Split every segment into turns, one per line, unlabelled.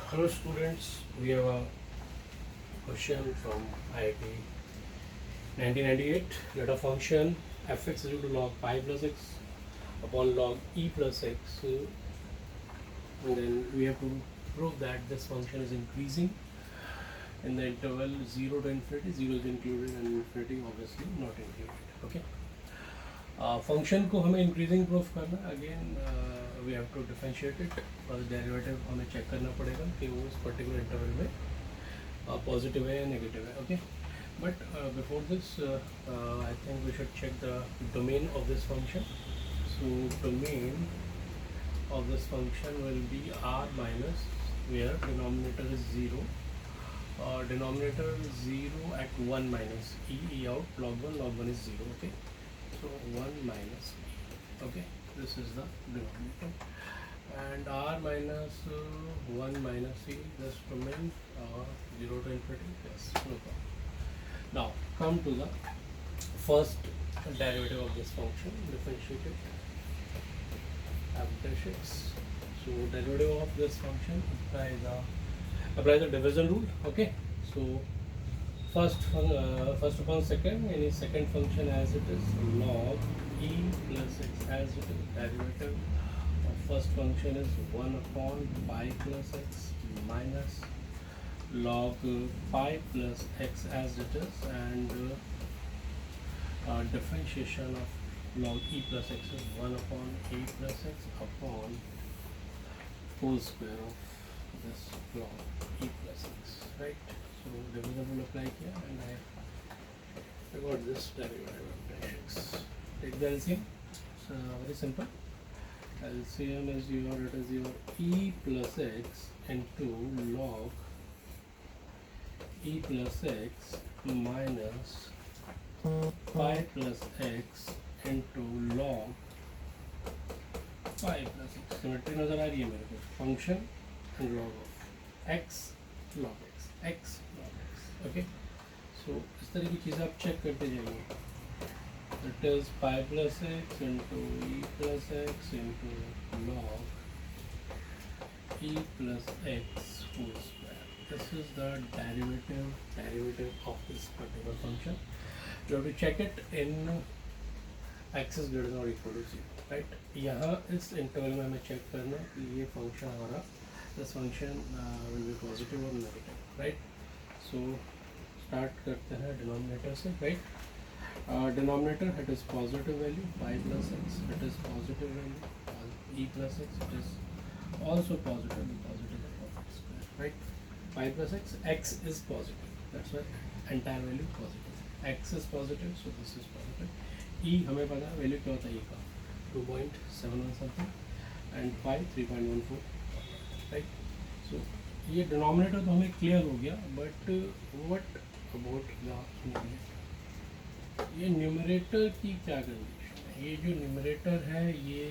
Hello students, we have a question from IIT 1998. Let a function fx is equal to log pi plus x upon log e plus x, and then we have to prove that this function is increasing in the interval 0 to infinity. 0 is included and infinity obviously not included. Okay. Function को हमें increasing proof करना है. Again we have to differentiate it. First derivative हमें check करना पड़ेगा कि वो इस पर्टिकुलर इंटरवल में पॉजिटिव है या नेगेटिव है. Okay, but before this I think we should check the domain of this function. So domain of this function will be r minus, where denominator is 0, denominator is 0 at 1 minus e out, log 1 is 0. Okay, so 1 minus e. Okay, this is the denominator, and r minus 1 minus e, this domain 0 to infinity. Yes, no problem. Now come to the first derivative of this function. Differentiate it, f dash x. So derivative of this function apply the division rule. Okay, so first upon second, any second function as it is, log e plus x as it is. Derivative of first function is 1 upon pi plus x minus log pi plus x as it is, and differentiation of log e plus x is 1 upon a plus x upon whole square of this log e plus x, right? So division rule apply here, and I got this derivative of dash x. Take the LCM. It's very simple. LCM is your e plus x into log e plus x minus pi plus x into log pi plus x. Symmetry नजर आ रही है मेरे को. Function and log of x log x, x log x. Okay, so इस तरह की चीज़ें आप चेक करते जाइए. It is pi plus x into e plus x into log e plus x whole square. This is the derivative of this particular function. You have to check it in x is greater than or equal to 0, right. यहाँ इस interval में हमें check करना है कि ये function हमारा, this function will be positive और नेगेटिव, राइट. सो स्टार्ट करते हैं डिनोमिनेटर से, right. Denominator it is positive value pi plus x, it is positive value e plus x, it is also positive right. Pi plus x is positive, that's why entire value positive. X is positive, so this is positive. E हमें पता है value क्या होता है e का, 2.71 something, and pi 3.14, right. So ये denominator तो हमें क्लियर हो गया, but what about the numerator. ये न्यूमरेटर की क्या कंडीशन है? ये जो न्यूमरेटर है ये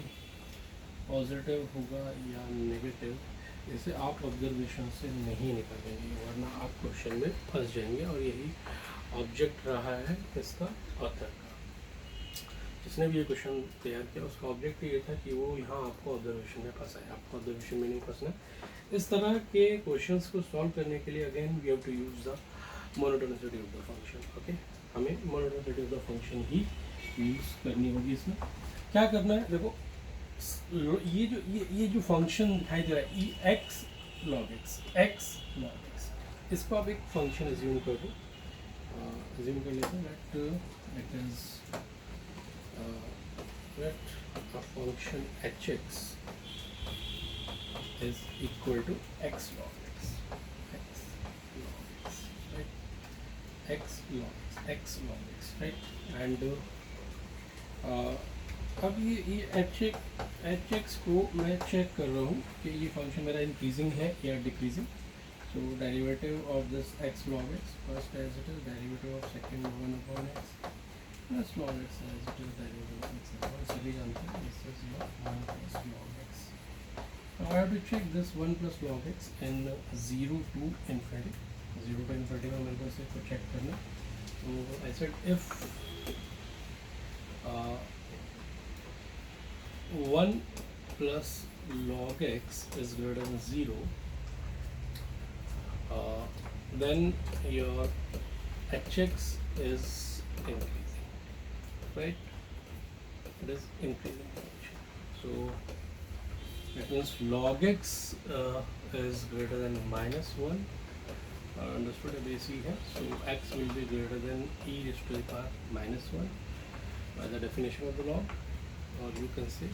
पॉजिटिव होगा या नेगेटिव, इसे आप ऑब्जर्वेशन से नहीं निकालेंगे, वरना आप क्वेश्चन में फंस जाएंगे. और यही ऑब्जेक्ट रहा है किसका, ऑथर का. जिसने भी ये क्वेश्चन तैयार किया उसका ऑब्जेक्ट ये था कि वो यहाँ आपको ऑब्जर्वेशन में फंसाए. आपको ऑब्जर्वेशन में नहीं फंसना. इस तरह के क्वेश्चंस को सॉल्व करने के लिए again we have to use the monotonicity of the function. Okay, हमें मोनोटोनिसिटी ऑफ द फंक्शन ही यूज़ करनी होगी. इसमें क्या करना है, देखो ये जो फंक्शन दिखाई दे रहा है e x log x log x, इसको आप एक फंक्शन एज्यूम कर दो. एज्यूम कर लेते हैं that it is that a function hx is equal to x log x, x log x, right. X log x, right. And अब ये एच एक्स को मैं चेक कर रहा हूँ कि ये फंक्शन मेरा इंक्रीजिंग है या decreasing. So derivative of this x log x, first as it is derivative of second 1 upon x plus log x as it is derivative of x. और सभी जानते हैं this is your 1 plus log x. Now I have to check this 1 plus log x in 0 to infinity. 0 to infinity में मेरे को इसे check करना. तो I said if 1 plus log x is greater than 0, then your hx is increasing, right? It is increasing function. So that means log x is greater than -1. Understood a base here. So x will be greater than e raised to the power -1 by the definition of the log, or you can say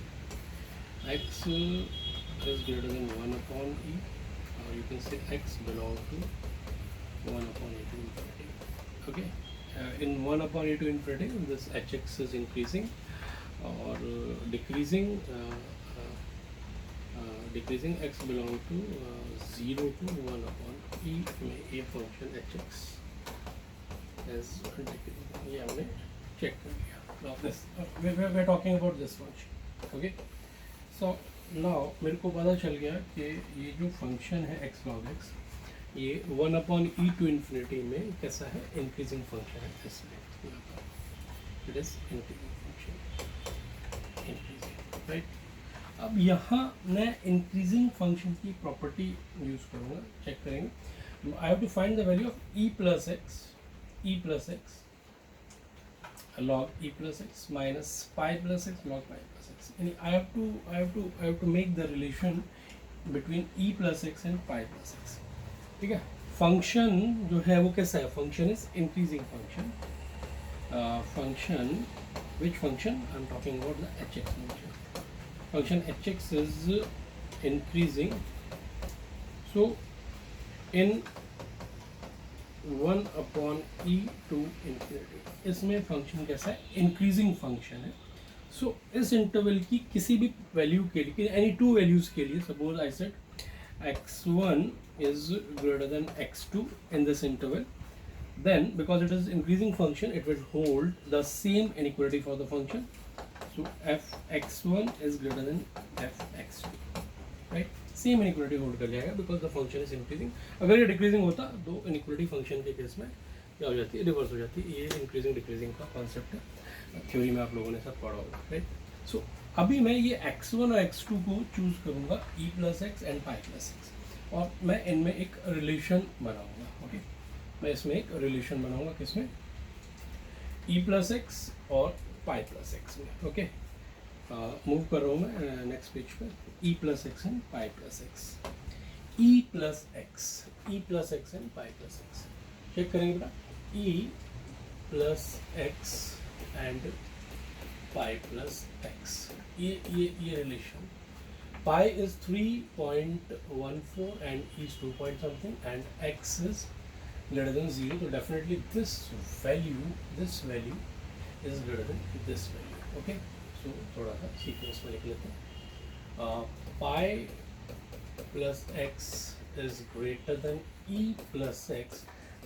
x is greater than 1 upon e, or you can say x belongs to 1 upon e to infinity. Okay, in 1 upon e to infinity, this hx is increasing or decreasing. Decreasing x belong to 0 to 1 upon e में a function hx is decreasing. ये हमने check कर लिया. Now this we're talking about this function. Okay, so now मेरे को पता चल गया कि ये जो function है x log x, ये 1 upon e to infinity में कैसा है, increasing function है. इसमें it is increasing function, increasing, right? अब यहाँ मैं इंक्रीजिंग फंक्शन की प्रॉपर्टी यूज करूँगा, चेक करेंगे. I have to find the value of e plus x log e plus x minus pi plus x log pi plus x. यानी I have to make the relation between e plus x and pi plus x. ठीक है. Function जो है वो कैसा है, function is increasing function. Function, which function? I'm talking about the hx function. Function hx is increasing. So in 1 upon e to infinity, इसमें function कैसा है, इंक्रीजिंग फंक्शन है. सो इस इंटरवल की किसी भी वैल्यू के लिए, एनी टू वैल्यूज के लिए, suppose I said x1 is greater than x2 in this interval, then because it is increasing function, it will hold the same inequality for the function. So fx1 is greater than fx2, right? Same inequality hold कर जाएगा because the function is increasing. अगर ये decreasing होता तो inequality function के case में क्या हो जाती है, रिवर्स हो जाती है. ये इंक्रीजिंग डिक्रीजिंग का कॉन्सेप्ट है, थ्योरी में आप लोगों ने सब पढ़ा होगा, राइट? सो अभी मैं ये x1 और x2 को चूज करूँगा, e plus x and pi plus x, और मैं इनमें एक रिलेशन बनाऊँगा. ओके, मैं इसमें एक रिलेशन बनाऊँगा, किसमें, e प्लस एक्स और पाई प्लस एक्स में. ओके, मूव कर रहा हूँ मैं नेक्स्ट पेज पर. e plus x and pi plus x, e plus x and pi plus x. Check करेंगे बेटा, e plus x and pi plus x, ये relation. Pi is 3.14 and e is 2 point something and x is greater than 0. So definitely this value is greater than this value. Okay, so थोड़ा सा sequence में लिख लेते हैं. पाई plus x is greater than e plus x,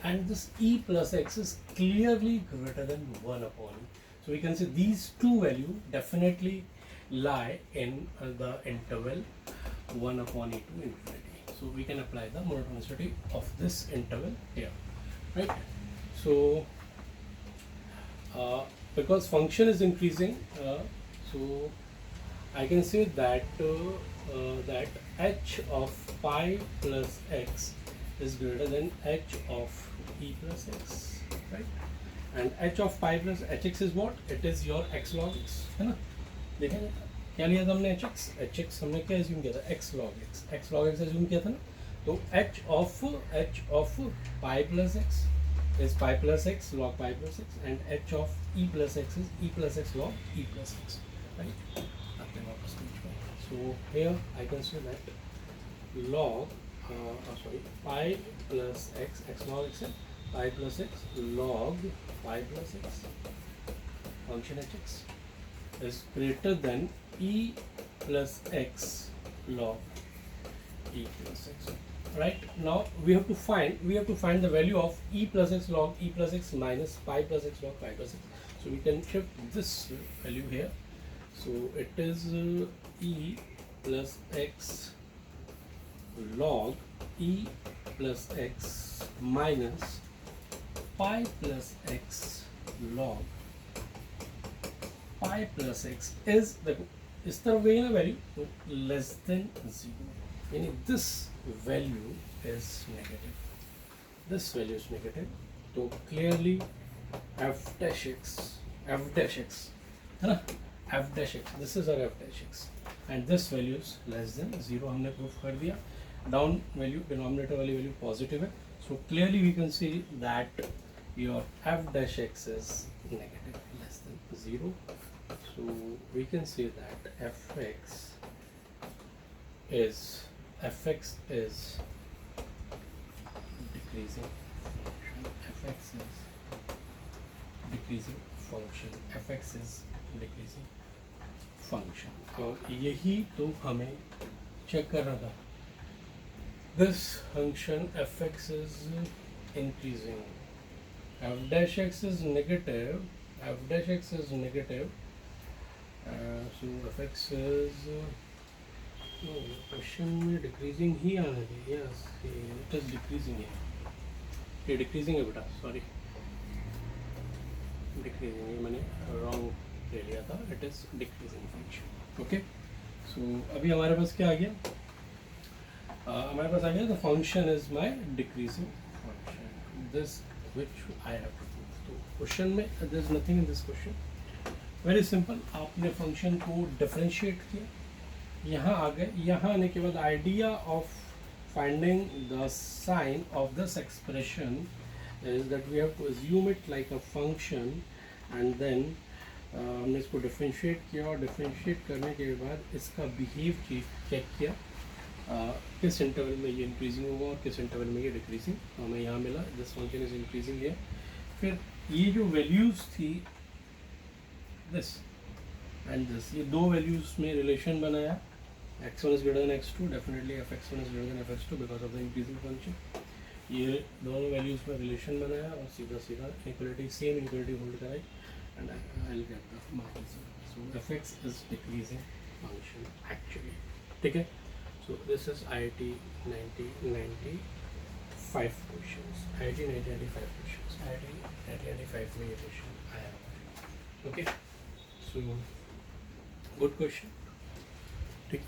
and this e plus x is clearly greater than 1 upon e. So we can say these two values definitely lie in the interval 1 upon e to infinity. So we can apply the monotonicity of this interval here, right? So because function is increasing, so I can say that that h of pi plus x is greater than h of e plus x, right? And h of pi plus hx is what? It is your x log x, है ना? देखें क्या लिया था हमने hx हमने क्या assume किया था, x log x एज्यूम किया था ना. तो h of pi plus x is pi plus x log pi plus x, and h of e plus x is e plus x log e plus x, right? So here I can say that log pi plus x log x है, pi plus x log pi plus x function hx is greater than e plus x log e plus x. Right, now we have to find the value of e plus x log e plus x minus pi plus x log pi plus x. So we can shift this value here. So it is e plus x log e plus x minus pi plus x log pi plus x is the इस तरफ गई ना value, तो less than 0, यानी this value is negative. this value is negative, तो clearly f dash x है ना, f dash x, this is our f dash x, and this value is less than 0 हमने प्रूफ कर दिया. Down value denominator वाली value positive है, so clearly we can see that your f dash x is negative, less than 0. So we can say that fx is decreasing function, fx is decreasing function, fx is decreasing function. और यही तो हमें check करना था. This function fx is increasing, f dash x is negative, so fx is no, question में decreasing ही आना चाहिए. Yes, it is decreasing है, ये डिक्रीजिंग है बेटा, सॉरी डिक्रीजिंग है, मैंने रॉन्ग ले लिया था. It is decreasing function. Okay, so अभी हमारे पास क्या आ गया, हमारे पास आ गया the function is my decreasing function, this which I have to prove. तो क्वेश्चन में there is nothing in this question, very simple. आपने फंक्शन को डिफरेंशिएट किया, यहाँ आ गए. यहाँ आने के बाद idea of finding the sign of this expression is that we have to assume it like a function, and then हमने इसको डिफरेंशिएट किया, और डिफरेंशिएट करने के बाद इसका बिहेव चेक किया, किस इंटरवल में ये इंक्रीजिंग होगा और किस इंटरवल में ये डिक्रीजिंग. हमें यहाँ मिला दिस फंक्शन इज इंक्रीजिंग है. फिर ये जो वैल्यूज़ थी दिस एंड दिस, ये दो वैल्यूज़ में रिलेशन बनाया, x1 is greater than x2, definitely fx1 is greater than fx2 because of the increasing function. ये दोनों वैल्यूज़ में रिलेशन बनाया और सीधा सीधा इक्वलिटी, सेम इक्वलिटी होल्ड कराई, and I will get the marks. So fx is decreasing function actually. ठीक है, so this is IIT 1995 questions, IIT 1995 questions, IIT 1995 में ये क्वेश्चन आया हुआ है. Okay, so good question. ठीक है.